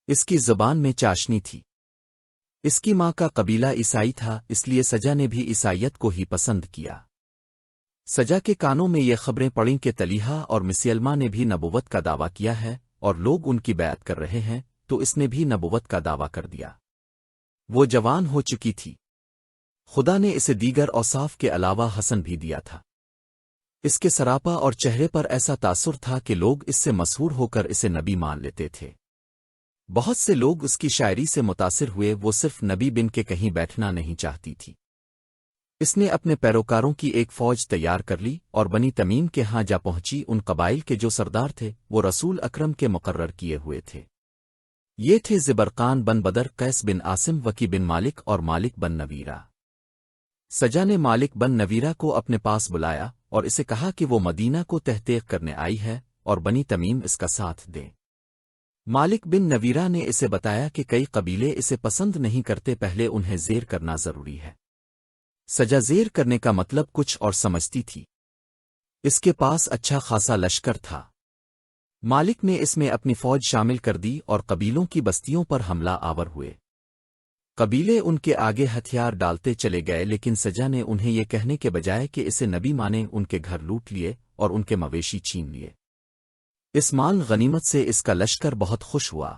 اس کی زبان میں چاشنی تھی۔ اس کی ماں کا قبیلہ عیسائی تھا، اس لیے سجا نے بھی عیسائیت کو ہی پسند کیا۔ سجا کے کانوں میں یہ خبریں پڑیں کہ طلیحہ اور مسیلمہ نے بھی نبوت کا دعویٰ کیا ہے اور لوگ ان کی بیعت کر رہے ہیں، تو اس نے بھی نبوت کا دعویٰ کر دیا۔ وہ جوان ہو چکی تھی۔ خدا نے اسے دیگر اوصاف کے علاوہ حسن بھی دیا تھا۔ اس کے سراپا اور چہرے پر ایسا تاثر تھا کہ لوگ اس سے مسحور ہو کر اسے نبی مان لیتے تھے۔ بہت سے لوگ اس کی شاعری سے متاثر ہوئے، وہ صرف نبی بن کے کہیں بیٹھنا نہیں چاہتی تھی۔ اس نے اپنے پیروکاروں کی ایک فوج تیار کر لی اور بنی تمیم کے ہاں جا پہنچی۔ ان قبائل کے جو سردار تھے وہ رسول اکرم کے مقرر کیے ہوئے تھے۔ یہ تھے زبرقان بن بدر، قیس بن عاصم، وکی بن مالک اور مالک بن نویرہ۔ سجا نے مالک بن نویرہ کو اپنے پاس بلایا اور اسے کہا کہ وہ مدینہ کو تحقیق کرنے آئی ہے اور بنی تمیم اس کا ساتھ دے۔ مالک بن نویرہ نے اسے بتایا کہ کئی قبیلے اسے پسند نہیں کرتے، پہلے انہیں زیر کرنا ضروری ہے۔ سجا زیر کرنے کا مطلب کچھ اور سمجھتی تھی۔ اس کے پاس اچھا خاصا لشکر تھا۔ مالک نے اس میں اپنی فوج شامل کر دی اور قبیلوں کی بستیوں پر حملہ آور ہوئے۔ قبیلے ان کے آگے ہتھیار ڈالتے چلے گئے، لیکن سجا نے انہیں یہ کہنے کے بجائے کہ اسے نبی مانے ان کے گھر لوٹ لیے اور ان کے مویشی چھین لیے۔ اس مال غنیمت سے اس کا لشکر بہت خوش ہوا۔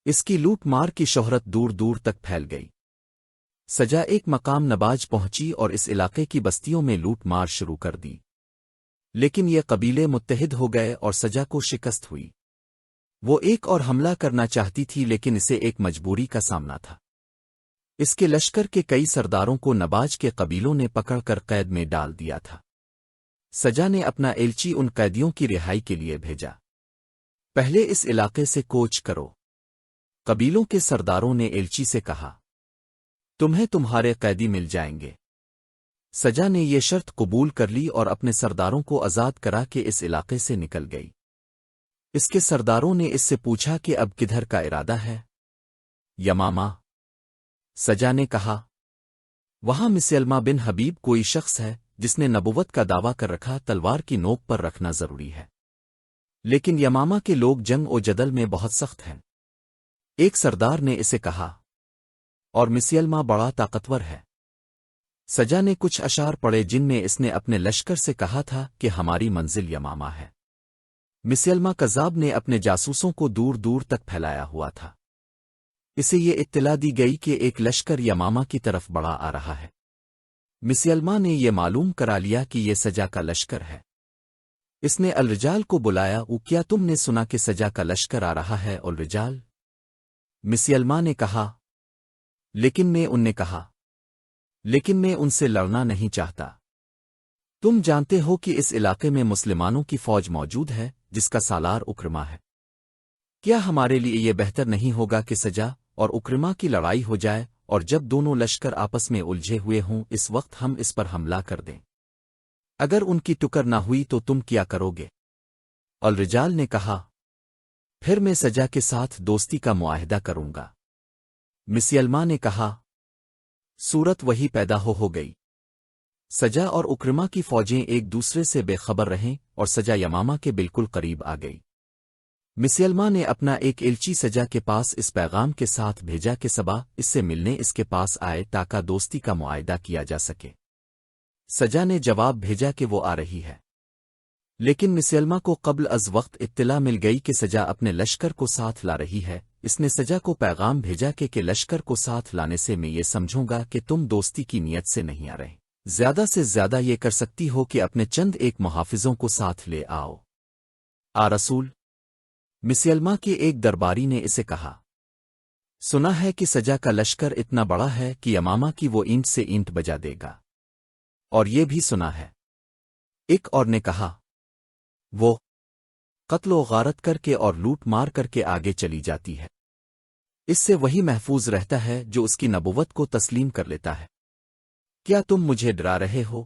اس کی لوٹ مار کی شہرت دور دور تک پھیل گئی۔ سجا ایک مقام نباج پہنچی اور اس علاقے کی بستیوں میں لوٹ مار شروع کر دی، لیکن یہ قبیلے متحد ہو گئے اور سجا کو شکست ہوئی۔ وہ ایک اور حملہ کرنا چاہتی تھی، لیکن اسے ایک مجبوری کا سامنا تھا۔ اس کے لشکر کے کئی سرداروں کو نباج کے قبیلوں نے پکڑ کر قید میں ڈال دیا تھا۔ سجا نے اپنا ایلچی ان قیدیوں کی رہائی کے لیے بھیجا۔ پہلے اس علاقے سے کوچ کرو۔ قبیلوں کے سرداروں نے ایلچی سے کہا، تمہیں تمہارے قیدی مل جائیں گے۔ سجا نے یہ شرط قبول کر لی اور اپنے سرداروں کو آزاد کرا کے اس علاقے سے نکل گئی۔ اس کے سرداروں نے اس سے پوچھا کہ اب کدھر کا ارادہ ہے؟ یمامہ۔ سجا نے کہا، وہاں مسلمہ بن حبیب کوئی شخص ہے جس نے نبوت کا دعویٰ کر رکھا، تلوار کی نوک پر رکھنا ضروری ہے۔ لیکن یمامہ کے لوگ جنگ و جدل میں بہت سخت ہیں۔ ایک سردار نے اسے کہا، اور مسلمہ بڑا طاقتور ہے۔ سجا نے کچھ اشعار پڑھے جن میں اس نے اپنے لشکر سے کہا تھا کہ ہماری منزل یمامہ ہے۔ مسلمہ کذاب نے اپنے جاسوسوں کو دور دور تک پھیلایا ہوا تھا۔ اسے یہ اطلاع دی گئی کہ ایک لشکر یمامہ کی طرف بڑھا آ رہا ہے۔ مسلمہ نے یہ معلوم کرا لیا کہ یہ سجا کا لشکر ہے۔ اس نے الرجال کو بلایا، کیا تم نے سنا کہ سجا کا لشکر آ رہا ہے؟ الرجال۔ مسلمہ نے کہا، لیکن میں ان سے لڑنا نہیں چاہتا۔ تم جانتے ہو کہ اس علاقے میں مسلمانوں کی فوج موجود ہے جس کا سالار اکرما ہے۔ کیا ہمارے لیے یہ بہتر نہیں ہوگا کہ سجا اور اکرما کی لڑائی ہو جائے، اور جب دونوں لشکر آپس میں الجھے ہوئے ہوں اس وقت ہم اس پر حملہ کر دیں؟ اگر ان کی ٹکر نہ ہوئی تو تم کیا کرو گے؟ الرجال نے کہا، پھر میں سجا کے ساتھ دوستی کا معاہدہ کروں گا۔ مسلمہ نے کہا، صورت وہی پیدا ہو گئی۔ سجا اور اکرما کی فوجیں ایک دوسرے سے بے خبر رہیں اور سجا یمامہ کے بالکل قریب آ گئی۔ مسلمہ نے اپنا ایک ایلچی سجا کے پاس اس پیغام کے ساتھ بھیجا کہ صبا اس سے ملنے اس کے پاس آئے تاکہ دوستی کا معاہدہ کیا جا سکے۔ سجا نے جواب بھیجا کہ وہ آ رہی ہے، لیکن مسلمہ کو قبل از وقت اطلاع مل گئی کہ سجا اپنے لشکر کو ساتھ لا رہی ہے۔ اس نے سجا کو پیغام بھیجا کہ لشکر کو ساتھ لانے سے میں یہ سمجھوں گا کہ تم دوستی کی نیت سے نہیں آ رہے، زیادہ سے زیادہ یہ کر سکتی ہو کہ اپنے چند ایک محافظوں کو ساتھ لے آؤ۔ رسول مسلمہ کے ایک درباری نے اسے کہا، سنا ہے کہ سجا کا لشکر اتنا بڑا ہے کہ یمامہ کی وہ اینٹ سے اینٹ بجا دے گا، اور یہ بھی سنا ہے۔ ایک اور نے کہا، وہ قتل و غارت کر کے اور لوٹ مار کر کے آگے چلی جاتی ہے، اس سے وہی محفوظ رہتا ہے جو اس کی نبوت کو تسلیم کر لیتا ہے۔ کیا تم مجھے ڈرا رہے ہو؟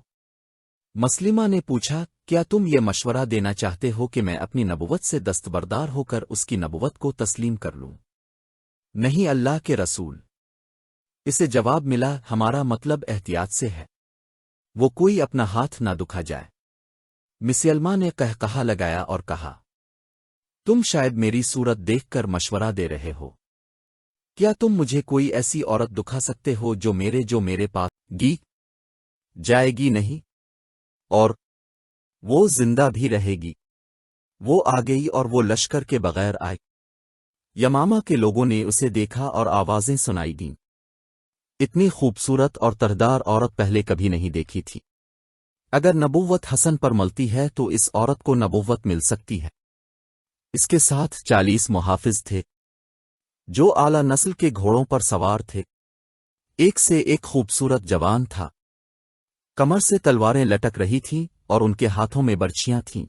مسلمہ نے پوچھا، کیا تم یہ مشورہ دینا چاہتے ہو کہ میں اپنی نبوت سے دستبردار ہو کر اس کی نبوت کو تسلیم کر لوں؟ نہیں اللہ کے رسول۔ اسے جواب ملا، ہمارا مطلب احتیاط سے ہے، وہ کوئی اپنا ہاتھ نہ دکھا جائے۔ مسلمہ نے قہقہا لگایا اور کہا، تم شاید میری صورت دیکھ کر مشورہ دے رہے ہو۔ کیا تم مجھے کوئی ایسی عورت دکھا سکتے ہو جو میرے پاس گی جائے گی نہیں، اور وہ زندہ بھی رہے گی؟ وہ آ گئی اور وہ لشکر کے بغیر آئی۔ یمامہ کے لوگوں نے اسے دیکھا اور آوازیں سنائی دیں۔ اتنی خوبصورت اور تردار عورت پہلے کبھی نہیں دیکھی تھی۔ اگر نبوت حسن پر ملتی ہے تو اس عورت کو نبوت مل سکتی ہے۔ اس کے ساتھ 40 محافظ تھے جو اعلیٰ نسل کے گھوڑوں پر سوار تھے۔ ایک سے ایک خوبصورت جوان تھا۔ کمر سے تلواریں لٹک رہی تھیں اور ان کے ہاتھوں میں برچھیاں تھیں۔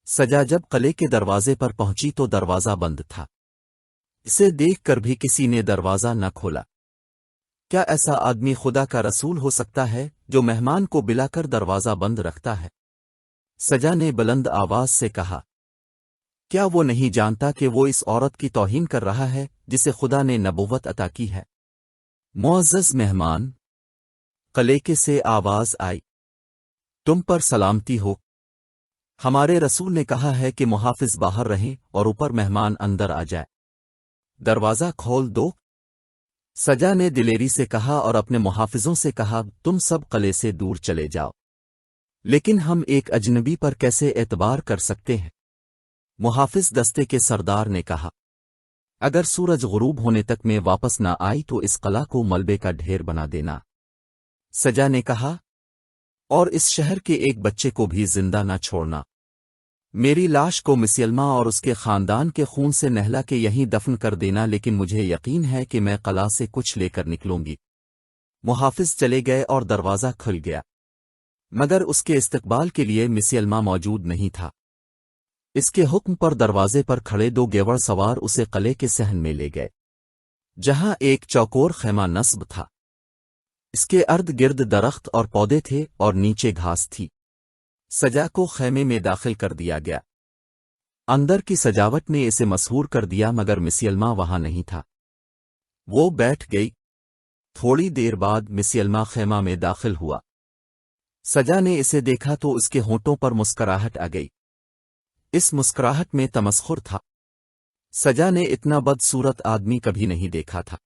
سجا جب قلعے کے دروازے پر پہنچی تو دروازہ بند تھا۔ اسے دیکھ کر بھی کسی نے دروازہ نہ کھولا۔ کیا ایسا آدمی خدا کا رسول ہو سکتا ہے جو مہمان کو بلا کر دروازہ بند رکھتا ہے؟ سجا نے بلند آواز سے کہا، کیا وہ نہیں جانتا کہ وہ اس عورت کی توہین کر رہا ہے جسے خدا نے نبوت عطا کی ہے؟ معزز مہمان، قلعے سے آواز آئی، تم پر سلامتی ہو۔ ہمارے رسول نے کہا ہے کہ محافظ باہر رہیں اور اوپر مہمان اندر آ جائے۔ دروازہ کھول دو۔ سجا نے دلیری سے کہا اور اپنے محافظوں سے کہا، تم سب قلعے سے دور چلے جاؤ۔ لیکن ہم ایک اجنبی پر کیسے اعتبار کر سکتے ہیں؟ محافظ دستے کے سردار نے کہا، اگر سورج غروب ہونے تک میں واپس نہ آئی تو اس قلعہ کو ملبے کا ڈھیر بنا دینا۔ سجا نے کہا، اور اس شہر کے ایک بچے کو بھی زندہ نہ چھوڑنا۔ میری لاش کو مسلمہ اور اس کے خاندان کے خون سے نہلا کے یہیں دفن کر دینا، لیکن مجھے یقین ہے کہ میں قلعہ سے کچھ لے کر نکلوں گی۔ محافظ چلے گئے اور دروازہ کھل گیا، مگر اس کے استقبال کے لیے مسلمہ موجود نہیں تھا۔ اس کے حکم پر دروازے پر کھڑے 2 گیوڑ سوار اسے قلعے کے صحن میں لے گئے، جہاں ایک چوکور خیمہ نصب تھا۔ اس کے ارد گرد درخت اور پودے تھے اور نیچے گھاس تھی۔ سجا کو خیمے میں داخل کر دیا گیا۔ اندر کی سجاوٹ نے اسے مسحور کر دیا، مگر مسلمہ وہاں نہیں تھا۔ وہ بیٹھ گئی۔ تھوڑی دیر بعد مسلمہ خیمہ میں داخل ہوا۔ سجا نے اسے دیکھا تو اس کے ہونٹوں پر مسکراہٹ آ گئی۔ اس مسکراہٹ میں تمسخر تھا۔ سجا نے اتنا بدصورت آدمی کبھی نہیں دیکھا تھا۔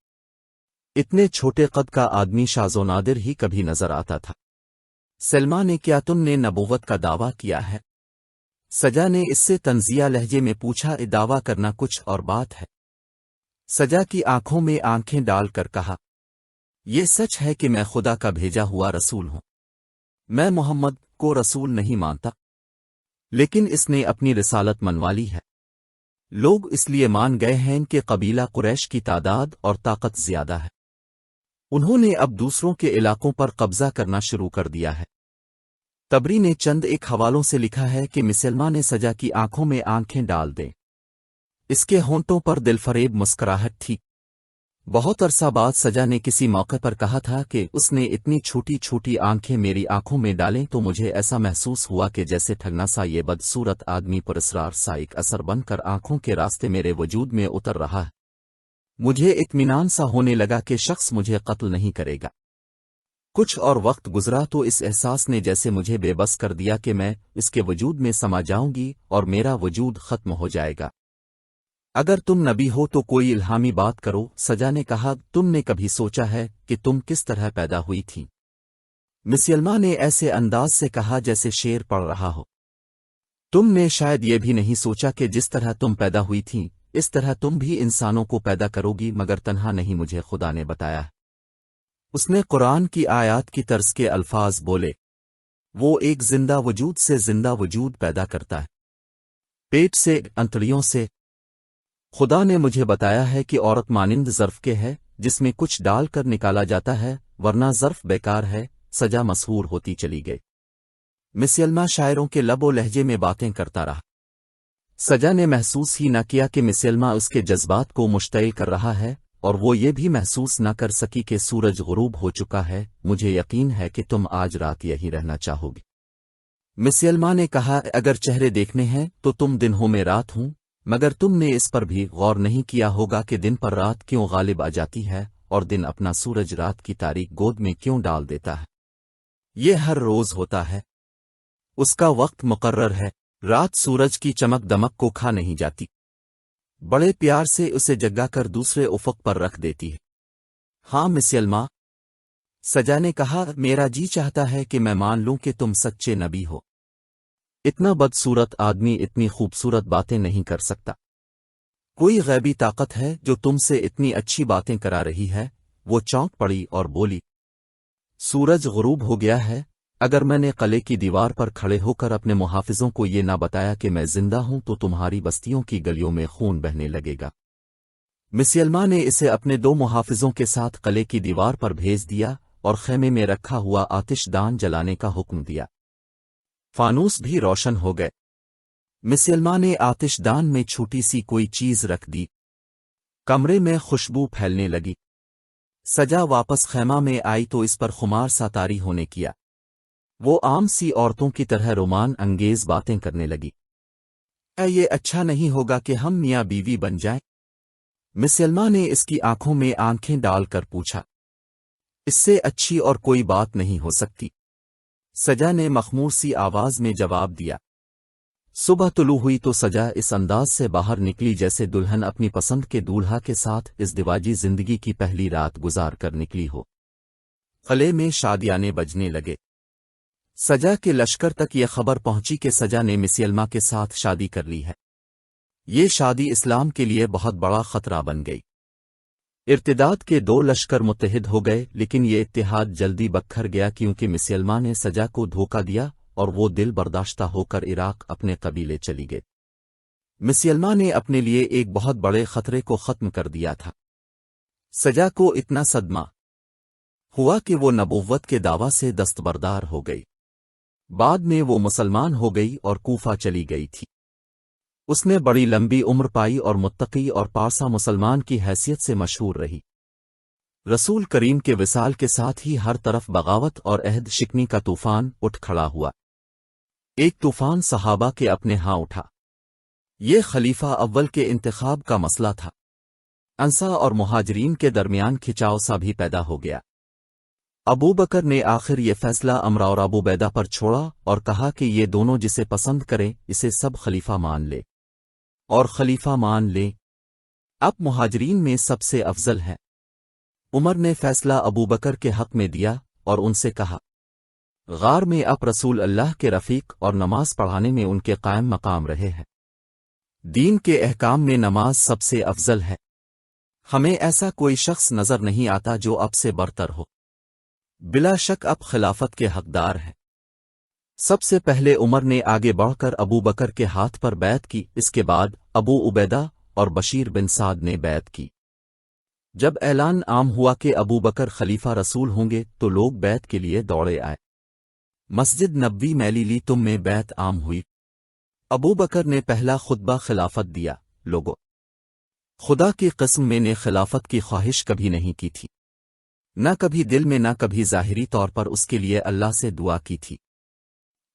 اتنے چھوٹے قد کا آدمی شاذ و نادر ہی کبھی نظر آتا تھا۔ سلمہ نے، کیا تم نے نبوت کا دعویٰ کیا ہے؟ سجا نے اس سے طنزیہ لہجے میں پوچھا، دعویٰ کرنا کچھ اور بات ہے۔ سجا کی آنکھوں میں آنکھیں ڈال کر کہا، یہ سچ ہے کہ میں خدا کا بھیجا ہوا رسول ہوں۔ میں محمد کو رسول نہیں مانتا، لیکن اس نے اپنی رسالت منوا لی ہے۔ لوگ اس لیے مان گئے ہیں کہ قبیلہ قریش کی تعداد اور طاقت زیادہ ہے۔ انہوں نے اب دوسروں کے علاقوں پر قبضہ کرنا شروع کر دیا ہے۔ تبری نے چند ایک حوالوں سے لکھا ہے کہ مسلمہ نے سجا کی آنکھوں میں آنکھیں ڈال دیں۔ اس کے ہونٹوں پر دل فریب مسکراہٹ تھی۔ بہت عرصہ بعد سجا نے کسی موقع پر کہا تھا کہ اس نے اتنی چھوٹی چھوٹی آنکھیں میری آنکھوں میں ڈالیں تو مجھے ایسا محسوس ہوا کہ جیسے ٹھگنا سا یہ بدصورت آدمی پر اسرار سا ایک اثر بن کر آنکھوں کے راستے میرے وجود میں اتر رہا ہے۔ مجھے اطمینان سا ہونے لگا کہ شخص مجھے قتل نہیں کرے گا۔ کچھ اور وقت گزرا تو اس احساس نے جیسے مجھے بے بس کر دیا کہ میں اس کے وجود میں سما جاؤں گی اور میرا وجود ختم ہو جائے گا۔ اگر تم نبی ہو تو کوئی الہامی بات کرو۔ سجا نے کہا، تم نے کبھی سوچا ہے کہ تم کس طرح پیدا ہوئی تھی؟ مسلمہ نے ایسے انداز سے کہا جیسے شعر پڑھ رہا ہو۔ تم نے شاید یہ بھی نہیں سوچا کہ جس طرح تم پیدا ہوئی تھی اس طرح تم بھی انسانوں کو پیدا کرو گی، مگر تنہا نہیں، مجھے خدا نے بتایا ہے۔ اس نے قرآن کی آیات کی طرز کے الفاظ بولے، وہ ایک زندہ وجود سے زندہ وجود پیدا کرتا ہے، پیٹ سے، انتڑیوں سے۔ خدا نے مجھے بتایا ہے کہ عورت مانند ظرف کے ہے جس میں کچھ ڈال کر نکالا جاتا ہے، ورنہ ظرف بیکار ہے۔ سجا مسحور ہوتی چلی گئی۔ مسلمہ شاعروں کے لب و لہجے میں باتیں کرتا رہا۔ سجا نے محسوس ہی نہ کیا کہ مسلمہ اس کے جذبات کو مشتعل کر رہا ہے، اور وہ یہ بھی محسوس نہ کر سکی کہ سورج غروب ہو چکا ہے۔ مجھے یقین ہے کہ تم آج رات یہی رہنا چاہو گی۔ مسلمہ نے کہا، اگر چہرے دیکھنے ہیں تو تم دن ہو میں رات ہوں، مگر تم نے اس پر بھی غور نہیں کیا ہوگا کہ دن پر رات کیوں غالب آ جاتی ہے اور دن اپنا سورج رات کی تاریک گود میں کیوں ڈال دیتا ہے۔ یہ ہر روز ہوتا ہے، اس کا وقت مقرر ہے۔ رات سورج کی چمک دمک کو کھا نہیں جاتی، بڑے پیار سے اسے جگا کر دوسرے افق پر رکھ دیتی ہے۔ ہاں مسلمہ، سجا نے کہا، میرا جی چاہتا ہے کہ میں مان لوں کہ تم سچے نبی ہو۔ اتنا بدصورت آدمی اتنی خوبصورت باتیں نہیں کر سکتا۔ کوئی غیبی طاقت ہے جو تم سے اتنی اچھی باتیں کرا رہی ہے؟ وہ چونک پڑی اور بولی، سورج غروب ہو گیا ہے، اگر میں نے قلعے کی دیوار پر کھڑے ہو کر اپنے محافظوں کو یہ نہ بتایا کہ میں زندہ ہوں تو تمہاری بستیوں کی گلیوں میں خون بہنے لگے گا۔ مسلمہ نے اسے اپنے 2 محافظوں کے ساتھ قلعے کی دیوار پر بھیج دیا اور خیمے میں رکھا ہوا آتش دان جلانے کا حکم دیا۔ فانوس بھی روشن ہو گئے۔ مسلمہ نے آتش دان میں چھوٹی سی کوئی چیز رکھ دی، کمرے میں خوشبو پھیلنے لگی۔ سجا واپس خیمہ میں آئی تو اس پر خمار سا طاری ہونے کیا۔ وہ عام سی عورتوں کی طرح رومان انگیز باتیں کرنے لگی۔ یہ اچھا نہیں ہوگا کہ ہم میاں بیوی بن جائیں؟ مسلمہ نے اس کی آنکھوں میں آنکھیں ڈال کر پوچھا۔ اس سے اچھی اور کوئی بات نہیں ہو سکتی، سجا نے مخمور سی آواز میں جواب دیا۔ صبح طلوع ہوئی تو سجا اس انداز سے باہر نکلی جیسے دلہن اپنی پسند کے دولہا کے ساتھ ازدواجی زندگی کی پہلی رات گزار کر نکلی ہو۔ قلعے میں شادیانے بجنے لگے۔ سجا کے لشکر تک یہ خبر پہنچی کہ سجا نے مسلمہ کے ساتھ شادی کر لی ہے۔ یہ شادی اسلام کے لیے بہت بڑا خطرہ بن گئی۔ ارتداد کے 2 لشکر متحد ہو گئے، لیکن یہ اتحاد جلدی بکھر گیا کیونکہ مسلمہ نے سجا کو دھوکہ دیا اور وہ دل برداشتہ ہو کر عراق اپنے قبیلے چلی گئے۔ مسلمہ نے اپنے لیے ایک بہت بڑے خطرے کو ختم کر دیا تھا۔ سجا کو اتنا صدمہ ہوا کہ وہ نبوت کے دعویٰ سے دستبردار ہو گئی۔ بعد میں وہ مسلمان ہو گئی اور کوفہ چلی گئی تھی۔ اس نے بڑی لمبی عمر پائی اور متقی اور پارسا مسلمان کی حیثیت سے مشہور رہی۔ رسول کریم کے وصال کے ساتھ ہی ہر طرف بغاوت اور عہد شکنی کا طوفان اٹھ کھڑا ہوا۔ ایک طوفان صحابہ کے اپنے ہاں اٹھا۔ یہ خلیفہ اول کے انتخاب کا مسئلہ تھا۔ انصار اور مہاجرین کے درمیان کھچاؤ سا بھی پیدا ہو گیا۔ ابو بکر نے آخر یہ فیصلہ عمرہ اور ابو عبیدہ پر چھوڑا اور کہا کہ یہ دونوں جسے پسند کریں اسے سب خلیفہ مان لے، اور خلیفہ مان لے۔ اب مہاجرین میں سب سے افضل ہے۔ عمر نے فیصلہ ابو بکر کے حق میں دیا اور ان سے کہا، غار میں آپ رسول اللہ کے رفیق اور نماز پڑھانے میں ان کے قائم مقام رہے ہیں۔ دین کے احکام میں نماز سب سے افضل ہے۔ ہمیں ایسا کوئی شخص نظر نہیں آتا جو اب سے برتر ہو۔ بلا شک اب خلافت کے حقدار ہیں۔ سب سے پہلے عمر نے آگے بڑھ کر ابو بکر کے ہاتھ پر بیعت کی، اس کے بعد ابو عبیدہ اور بشیر بن سعد نے بیعت کی۔ جب اعلان عام ہوا کہ ابو بکر خلیفہ رسول ہوں گے تو لوگ بیعت کے لیے دوڑے آئے۔ مسجد نبوی میں لی تم میں بیعت عام ہوئی۔ ابو بکر نے پہلا خطبہ خلافت دیا، لوگو، خدا کی قسم میں نے خلافت کی خواہش کبھی نہیں کی تھی، نہ کبھی دل میں نہ کبھی ظاہری طور پر اس کے لیے اللہ سے دعا کی تھی،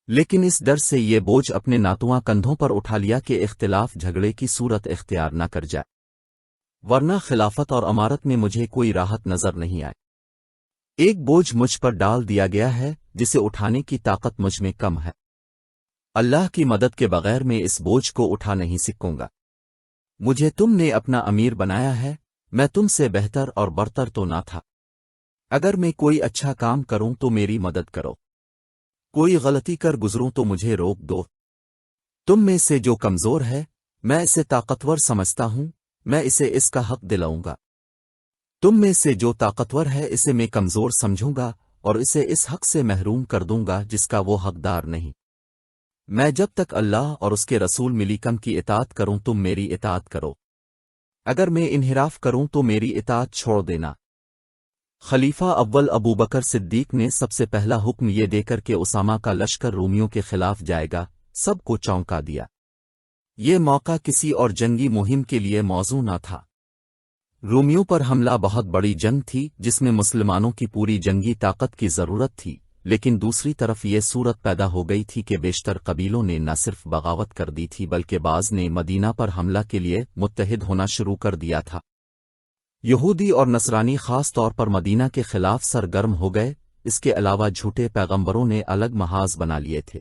لیکن اس ڈر سے یہ بوجھ اپنے ناتواں کندھوں پر اٹھا لیا کہ اختلاف جھگڑے کی صورت اختیار نہ کر جائے، ورنہ خلافت اور امارت میں مجھے کوئی راحت نظر نہیں آئے۔ ایک بوجھ مجھ پر ڈال دیا گیا ہے جسے اٹھانے کی طاقت مجھ میں کم ہے۔ اللہ کی مدد کے بغیر میں اس بوجھ کو اٹھا نہیں سکوں گا۔ مجھے تم نے اپنا امیر بنایا ہے، میں تم سے بہتر اور برتر تو نہ تھا۔ اگر میں کوئی اچھا کام کروں تو میری مدد کرو، کوئی غلطی کر گزروں تو مجھے روک دو۔ تم میں سے جو کمزور ہے میں اسے طاقتور سمجھتا ہوں، میں اسے اس کا حق دلاؤں گا۔ تم میں سے جو طاقتور ہے اسے میں کمزور سمجھوں گا اور اسے اس حق سے محروم کر دوں گا جس کا وہ حقدار نہیں۔ میں جب تک اللہ اور اس کے رسول ملیکم کی اطاعت کروں تم میری اطاعت کرو، اگر میں انحراف کروں تو میری اطاعت چھوڑ دینا۔ خلیفہ اول ابو بکر صدیق نے سب سے پہلا حکم یہ دے کر کہ اسامہ کا لشکر رومیوں کے خلاف جائے گا، سب کو چونکا دیا۔ یہ موقع کسی اور جنگی مہم کے لیے موزوں نہ تھا۔ رومیوں پر حملہ بہت بڑی جنگ تھی جس میں مسلمانوں کی پوری جنگی طاقت کی ضرورت تھی، لیکن دوسری طرف یہ صورت پیدا ہو گئی تھی کہ بیشتر قبیلوں نے نہ صرف بغاوت کر دی تھی بلکہ بعض نے مدینہ پر حملہ کے لیے متحد ہونا شروع کر دیا تھا۔ یہودی اور نصرانی خاص طور پر مدینہ کے خلاف سرگرم ہو گئے، اس کے علاوہ جھوٹے پیغمبروں نے الگ محاذ بنا لیے تھے۔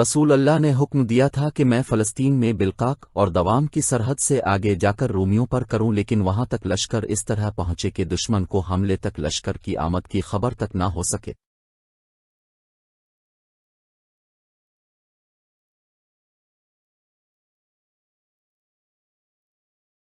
رسول اللہ نے حکم دیا تھا کہ میں فلسطین میں بلقاق اور دوام کی سرحد سے آگے جا کر رومیوں پر کروں، لیکن وہاں تک لشکر اس طرح پہنچے کہ دشمن کو حملے تک لشکر کی آمد کی خبر تک نہ ہو سکے۔